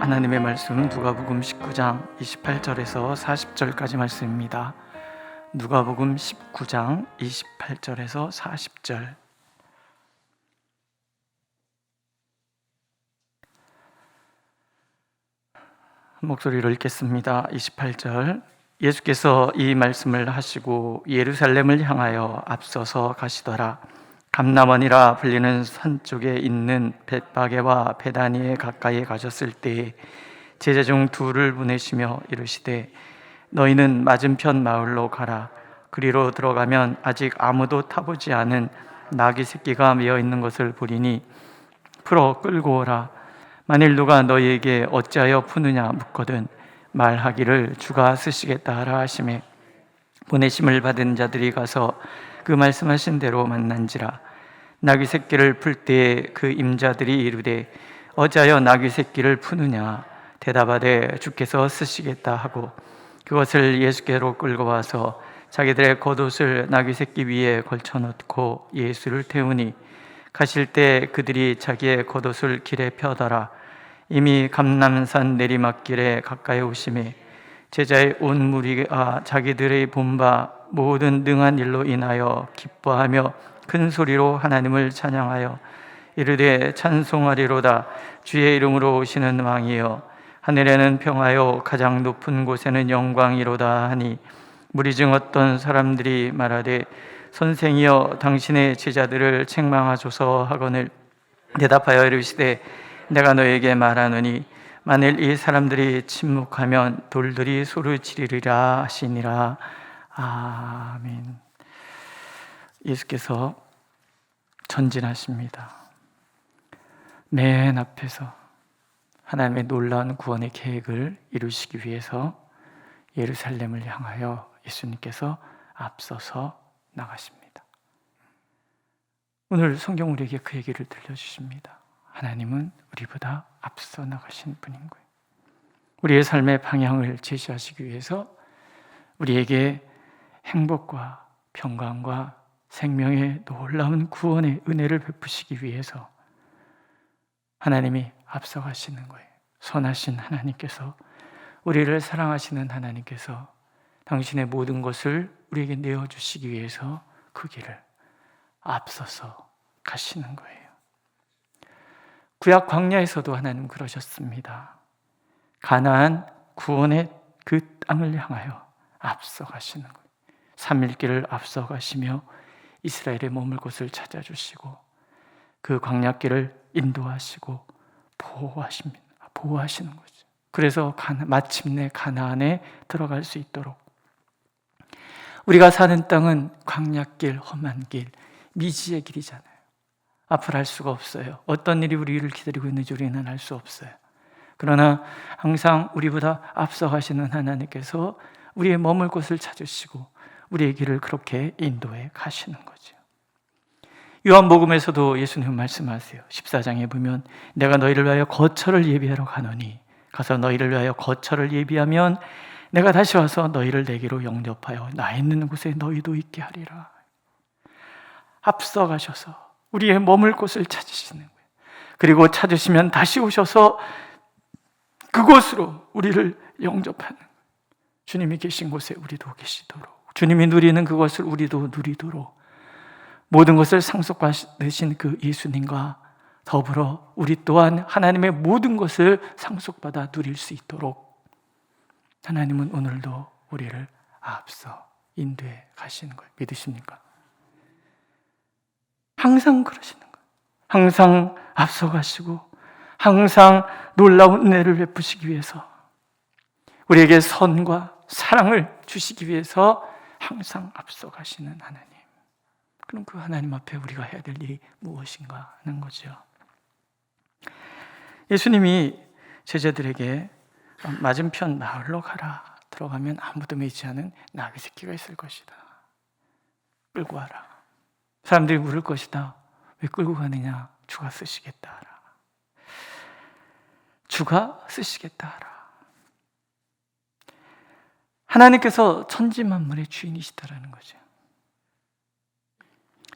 하나님의 말씀은 누가복음 19장 28절에서 40절까지 말씀입니다. 누가복음 19장 28절에서 40절. 목소리로 읽겠습니다. 28절. 예수께서 이 말씀을 하시고 예루살렘을 향하여 앞서서 가시더라. 감람원이라 불리는 산 쪽에 있는 벳바게와 베다니에 가까이 가셨을 때에 제자 중 둘을 보내시며 이르시되 너희는 맞은편 마을로 가라. 그리로 들어가면 아직 아무도 타보지 않은 나귀 새끼가 메어 있는 것을 보리니 풀어 끌고 오라. 만일 누가 너희에게 어찌하여 푸느냐 묻거든 말하기를 주가 쓰시겠다 하라 하시매 보내심을 받은 자들이 가서 그 말씀하신 대로 만난지라. 나귀 새끼를 풀 때에 그 임자들이 이르되 어찌하여 나귀 새끼를 푸느냐 대답하되 주께서 쓰시겠다 하고 그것을 예수께로 끌고 와서 자기들의 겉옷을 나귀 새끼 위에 걸쳐 놓고 예수를 태우니 가실 때 그들이 자기의 겉옷을 길에 펴더라. 이미 감람산 내리막길에 가까이 오심에 제자의 온 무리가 자기들의 본바 모든 능한 일로 인하여 기뻐하며 큰 소리로 하나님을 찬양하여 이르되 찬송하리로다. 주의 이름으로 오시는 왕이여 하늘에는 평화요 가장 높은 곳에는 영광이로다 하니 무리 중 어떤 사람들이 말하되 선생이여 당신의 제자들을 책망하소서 하거늘 대답하여 이르시되 내가 너에게 말하노니 만일 이 사람들이 침묵하면 돌들이 소리지르리라 하시니라. 아멘. 예수께서 전진하십니다. 맨 앞에서 하나님의 놀라운 구원의 계획을 이루시기 위해서 예루살렘을 향하여 예수님께서 앞서서 나가십니다. 오늘 성경 우리에게 그 얘기를 들려주십니다. 하나님은 우리보다 앞서 나가신 분인 거예요. 우리의 삶의 방향을 제시하시기 위해서 우리에게 행복과 평강과 생명의 놀라운 구원의 은혜를 베푸시기 위해서 하나님이 앞서가시는 거예요. 선하신 하나님께서, 우리를 사랑하시는 하나님께서 당신의 모든 것을 우리에게 내어주시기 위해서 그 길을 앞서서 가시는 거예요. 구약 광야에서도 하나님 그러셨습니다. 가나안 구원의 그 땅을 향하여 앞서가시는 거예요. 3일길을 앞서가시며 이스라엘의 머물 곳을 찾아주시고 그 광야길을 인도하시고 보호하시는 거죠. 그래서 마침내 가나안에 들어갈 수 있도록. 우리가 사는 땅은 광야길, 험한 길, 미지의 길이잖아요. 앞을 알 수가 없어요. 어떤 일이 우리를 기다리고 있는지 우리는 알 수 없어요. 그러나 항상 우리보다 앞서가시는 하나님께서 우리의 머물 곳을 찾으시고 우리의 길을 그렇게 인도해 가시는 거죠. 요한복음에서도 예수님 말씀하세요. 14장에 보면 내가 너희를 위하여 거처를 예비하러 가노니 가서 너희를 위하여 거처를 예비하면 내가 다시 와서 너희를 내게로 영접하여 나 있는 곳에 너희도 있게 하리라. 앞서가셔서 우리의 머물 곳을 찾으시는 거예요. 그리고 찾으시면 다시 오셔서 그곳으로 우리를 영접하는 거예요. 주님이 계신 곳에 우리도 계시도록, 주님이 누리는 그것을 우리도 누리도록 모든 것을 상속받으신 그 예수님과 더불어 우리 또한 하나님의 모든 것을 상속받아 누릴 수 있도록 하나님은 오늘도 우리를 앞서 인도해 가시는 거예요. 믿으십니까? 항상 그러시는 거예요. 항상 앞서 가시고 항상 놀라운 은혜를 베푸시기 위해서 우리에게 선과 사랑을 주시기 위해서 항상 앞서 가시는 하나님. 그럼 그 하나님 앞에 우리가 해야 될 일이 무엇인가 하는 거죠. 예수님이 제자들에게 맞은편 마을로 가라. 들어가면 아무도 매지 않은 나귀 새끼가 있을 것이다. 끌고 와라. 사람들이 물을 것이다. 왜 끌고 가느냐? 주가 쓰시겠다 하라. 주가 쓰시겠다 하라. 하나님께서 천지 만물의 주인이시다라는 거죠.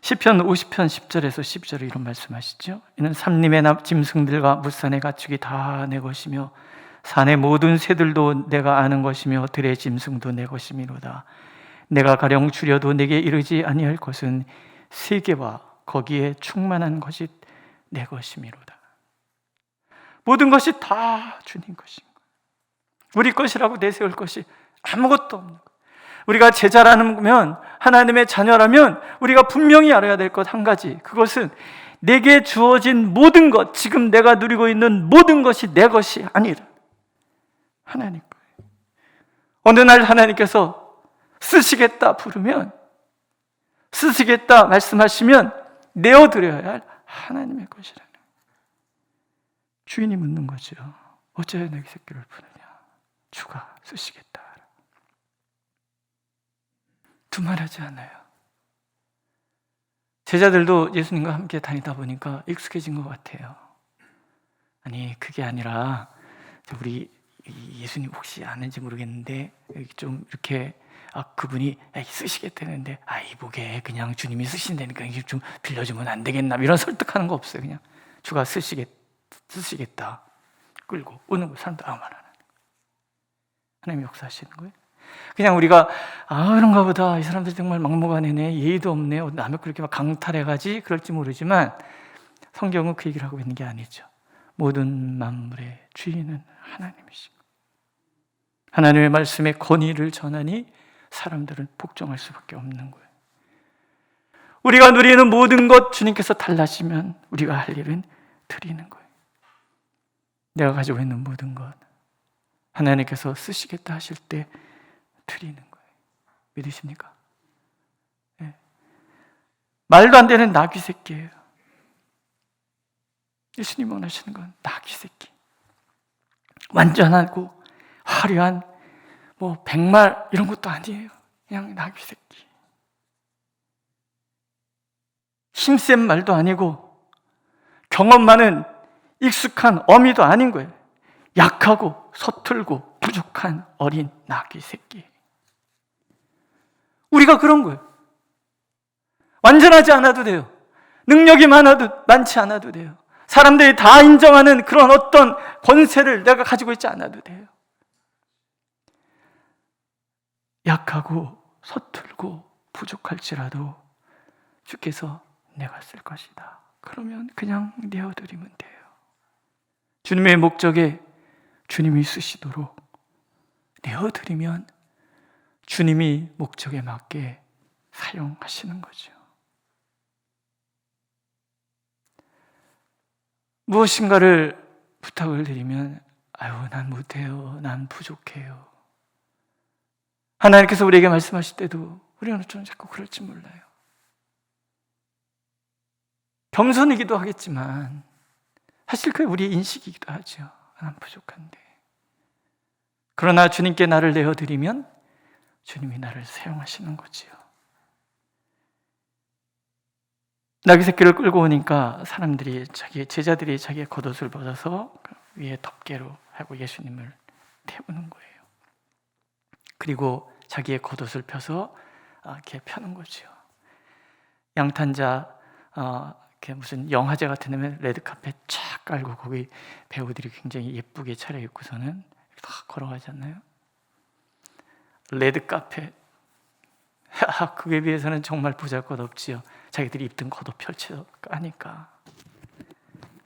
시편 50편 10절에서 10절에 이런 말씀하시죠. 이는 삼림의 짐승들과 물산의 가축이 다 내 것이며 산의 모든 새들도 내가 아는 것이며 들의 짐승도 내 것이미로다. 내가 가령 줄여도 내게 이르지 아니할 것은 세계와 거기에 충만한 것이 내 것이미로다. 모든 것이 다 주님 것인 거예요. 우리 것이라고 내세울 것이 아무것도 없는 거예요. 우리가 제자라면, 하나님의 자녀라면 우리가 분명히 알아야 될 것 한 가지, 그것은 내게 주어진 모든 것, 지금 내가 누리고 있는 모든 것이 내 것이 아니라 하나님 거예요. 어느 날 하나님께서 쓰시겠다 부르면, 쓰시겠다 말씀하시면 내어드려야 할 하나님의 것이라는 거예요. 주인이 묻는 거죠. 어찌하여 내 새끼를 푸느냐? 주가 쓰시겠다. 두말하지 않아요. 제자들도 예수님과 함께 다니다 보니까 익숙해진 것 같아요. 아니, 그게 아니라 우리 예수님 혹시 아는지 모르겠는데 좀 이렇게 그분이 쓰시겠다는데 이보게 그냥 주님이 쓰신다니까 좀 빌려주면 안 되겠나, 이런 설득하는 거 없어요. 그냥 주가 쓰시겠다 끌고 오는 거, 사람도 아무 말 안 하는 거예요. 하나님이 역사하시는 거예요. 그냥 우리가 그런가 보다, 이 사람들 정말 막무가내네, 예의도 없네, 남의 그렇게 막 강탈해가지 그럴지 모르지만 성경은 그 얘기를 하고 있는 게 아니죠. 모든 만물의 주인은 하나님이시고, 하나님의 말씀에 권위를 전하니 사람들은 복종할 수밖에 없는 거예요. 우리가 누리는 모든 것 주님께서 달라시면 우리가 할 일은 드리는 거예요. 내가 가지고 있는 모든 것 하나님께서 쓰시겠다 하실 때 드리는 거예요. 믿으십니까? 네. 말도 안 되는 나귀 새끼예요. 예수님 원하시는 건 나귀 새끼, 완전하고 화려한 백말 이런 것도 아니에요. 그냥 나귀 새끼. 힘센 말도 아니고 경험 많은 익숙한 어미도 아닌 거예요. 약하고 서툴고 부족한 어린 나귀 새끼. 우리가 그런 거예요. 완전하지 않아도 돼요. 능력이 많지 않아도 돼요. 사람들이 다 인정하는 그런 어떤 권세를 내가 가지고 있지 않아도 돼요. 약하고 서툴고 부족할지라도 주께서 내가 쓸 것이다, 그러면 그냥 내어드리면 돼요. 주님의 목적에 주님이 쓰시도록 내어드리면 주님이 목적에 맞게 사용하시는 거죠. 무엇인가를 부탁을 드리면 난 못해요, 난 부족해요. 하나님께서 우리에게 말씀하실 때도 우리는 좀 자꾸 그럴지 몰라요. 겸손이기도 하겠지만 사실 그게 우리의 인식이기도 하죠. 난 부족한데. 그러나 주님께 나를 내어드리면 주님이 나를 사용하시는 거지요. 나귀 새끼를 끌고 오니까 제자들이 자기의 겉옷을 벗어서 위에 덮개로 하고 예수님을 태우는 거예요. 그리고 자기의 겉옷을 펴서 이렇게 펴는 거죠. 양탄자, 무슨 영화제 같은 데면 레드카펫 쫙 깔고 거기 배우들이 굉장히 예쁘게 차려입고서는 다 걸어가잖아요. 레드카펫, 그에 비해서는 정말 보잘것없지요. 자기들이 입던 겉옷 펼쳐 까니까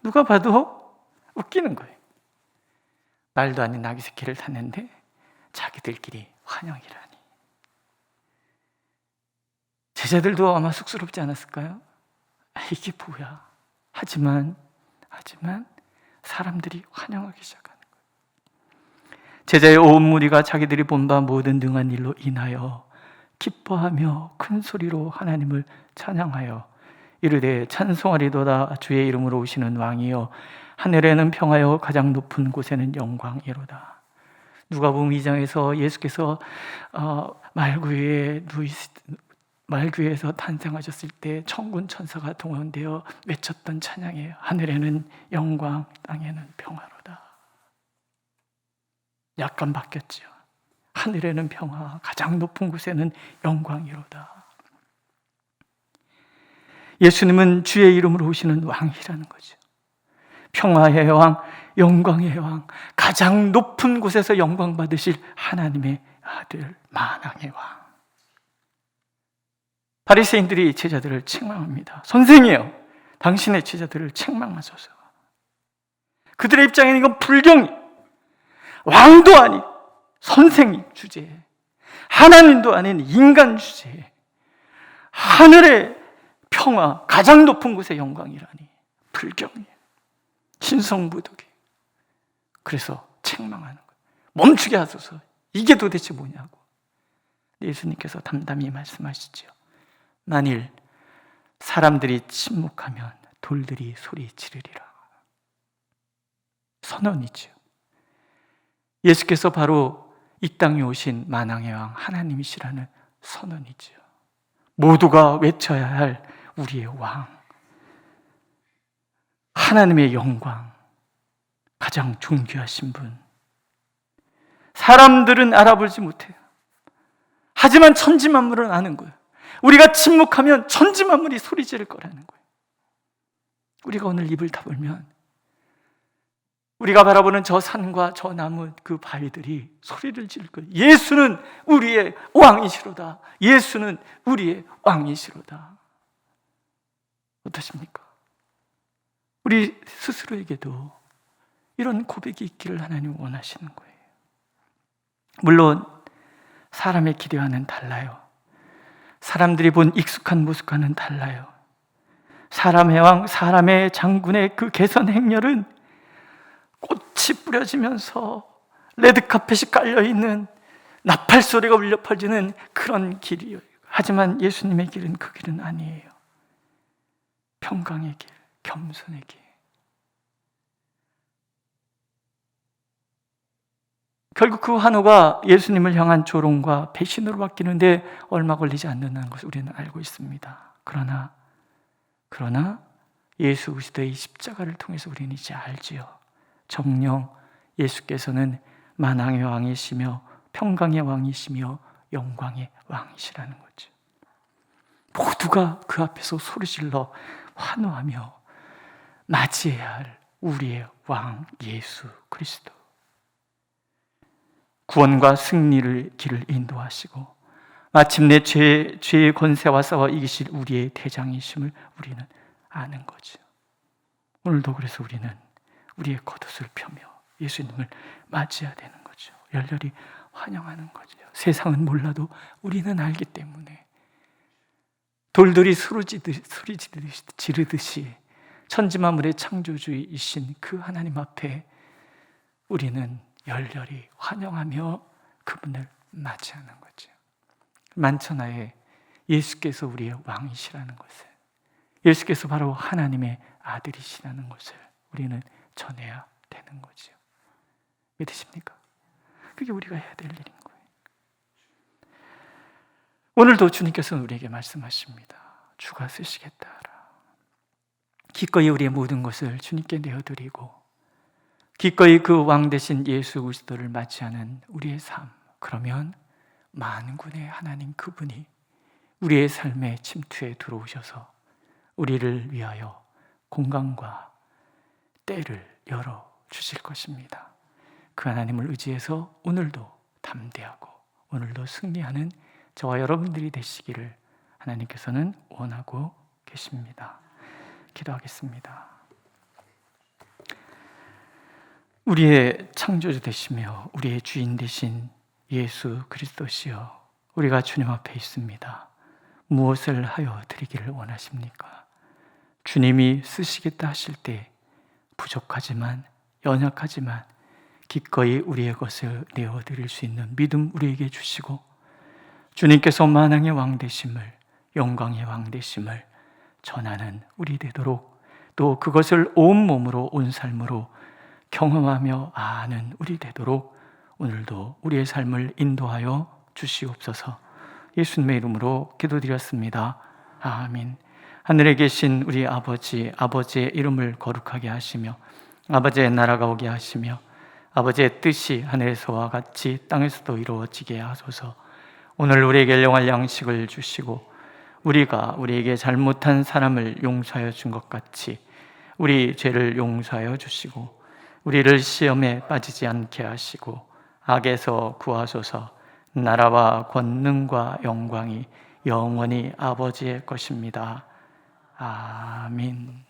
누가 봐도 웃기는 거예요. 말도 아닌 나귀 새끼를 탔는데 자기들끼리 환영이라니. 제자들도 아마 쑥스럽지 않았을까요? 이게 뭐야? 하지만 사람들이 환영하기 시작하는 거예요. 제자의 온 무리가 자기들이 본 바 모든 능한 일로 인하여 기뻐하며 큰 소리로 하나님을 찬양하여 이르되 찬송하리도다. 주의 이름으로 오시는 왕이여, 하늘에는 평하여 가장 높은 곳에는 영광이로다. 누가복음 2장에서 예수께서 말구에서 탄생하셨을 때 천군 천사가 동원되어 외쳤던 찬양이에요. 하늘에는 영광, 땅에는 평화로다. 약간 바뀌었죠. 하늘에는 평화, 가장 높은 곳에는 영광이로다. 예수님은 주의 이름으로 오시는 왕이라는 거죠. 평화의 왕, 영광의 왕, 가장 높은 곳에서 영광 받으실 하나님의 아들, 만왕의 왕. 바리새인들이 제자들을 책망합니다. 선생이요, 당신의 제자들을 책망하소서. 그들의 입장에는 이건 불경이, 왕도 아닌 선생님 주제에, 하나님도 아닌 인간 주제에, 하늘의 평화, 가장 높은 곳의 영광이라니 불경이에요. 신성부득이. 그래서 책망하는 거예요. 멈추게 하소서. 이게 도대체 뭐냐고. 예수님께서 담담히 말씀하시죠. 만일 사람들이 침묵하면 돌들이 소리 지르리라. 선언이죠. 예수께서 바로 이 땅에 오신 만왕의 왕 하나님이시라는 선언이죠. 모두가 외쳐야 할 우리의 왕, 하나님의 영광, 가장 존귀하신 분. 사람들은 알아보지 못해요. 하지만 천지만물은 아는 거예요. 우리가 침묵하면 천지만물이 소리 지를 거라는 거예요. 우리가 오늘 입을 다물면 우리가 바라보는 저 산과 저 나무, 그 바위들이 소리를 지를 거예요. 예수는 우리의 왕이시로다. 예수는 우리의 왕이시로다. 어떠십니까? 우리 스스로에게도 이런 고백이 있기를 하나님 원하시는 거예요. 물론 사람의 기대와는 달라요. 사람들이 본 익숙한 모습과는 달라요. 사람의 왕, 사람의 장군의 그 개선 행렬은 꽃이 뿌려지면서 레드카펫이 깔려있는 나팔 소리가 울려 퍼지는 그런 길이에요. 하지만 예수님의 길은 그 길은 아니에요. 평강의 길, 겸손의 길. 결국 그 환호가 예수님을 향한 조롱과 배신으로 바뀌는데 얼마 걸리지 않는다는 것을 우리는 알고 있습니다. 그러나 예수 그리스도의 십자가를 통해서 우리는 이제 알지요. 정녕 예수께서는 만왕의 왕이시며 평강의 왕이시며 영광의 왕이시라는 거죠. 모두가 그 앞에서 소리질러 환호하며 맞이해야 할 우리의 왕 예수 그리스도. 구원과 승리를 길을 인도하시고 마침내 죄의 권세와 싸워 이기실 우리의 대장이심을 우리는 아는 거죠. 오늘도 그래서 우리는 우리의 겉옷을 펴며 예수님을 맞이해야 되는 거죠. 열렬히 환영하는 거죠. 세상은 몰라도 우리는 알기 때문에 돌들이 소리 지르듯이 천지만물의 창조주이신 그 하나님 앞에 우리는 열렬히 환영하며 그분을 맞이하는 거죠. 만천하에 예수께서 우리의 왕이시라는 것을, 예수께서 바로 하나님의 아들이시라는 것을 우리는 전해야 되는 거죠. 믿으십니까? 그게 우리가 해야 될 일인 거예요. 오늘도 주님께서는 우리에게 말씀하십니다. 주가 쓰시겠다 하라. 기꺼이 우리의 모든 것을 주님께 내어드리고 기꺼이 그 왕 대신 예수 그리스도를 맞이하는 우리의 삶, 그러면 만군의 하나님 그분이 우리의 삶의 침투에 들어오셔서 우리를 위하여 공간과 때를 열어주실 것입니다. 그 하나님을 의지해서 오늘도 담대하고 오늘도 승리하는 저와 여러분들이 되시기를 하나님께서는 원하고 계십니다. 기도하겠습니다. 우리의 창조주 되시며 우리의 주인 되신 예수 그리스도시여, 우리가 주님 앞에 있습니다. 무엇을 하여 드리기를 원하십니까? 주님이 쓰시겠다 하실 때 부족하지만 연약하지만 기꺼이 우리의 것을 내어드릴 수 있는 믿음 우리에게 주시고 주님께서 만왕의 왕 되심을, 영광의 왕 되심을 전하는 우리 되도록, 또 그것을 온 몸으로 온 삶으로 경험하며 아는 우리 되도록 오늘도 우리의 삶을 인도하여 주시옵소서. 예수님의 이름으로 기도드렸습니다. 아멘. 하늘에 계신 우리 아버지, 아버지의 이름을 거룩하게 하시며 아버지의 나라가 오게 하시며 아버지의 뜻이 하늘에서와 같이 땅에서도 이루어지게 하소서. 오늘 우리에게 일용할 양식을 주시고 우리가 우리에게 잘못한 사람을 용서하여 준 것 같이 우리 죄를 용서하여 주시고 우리를 시험에 빠지지 않게 하시고 악에서 구하소서. 나라와 권능과 영광이 영원히 아버지의 것입니다. 아멘.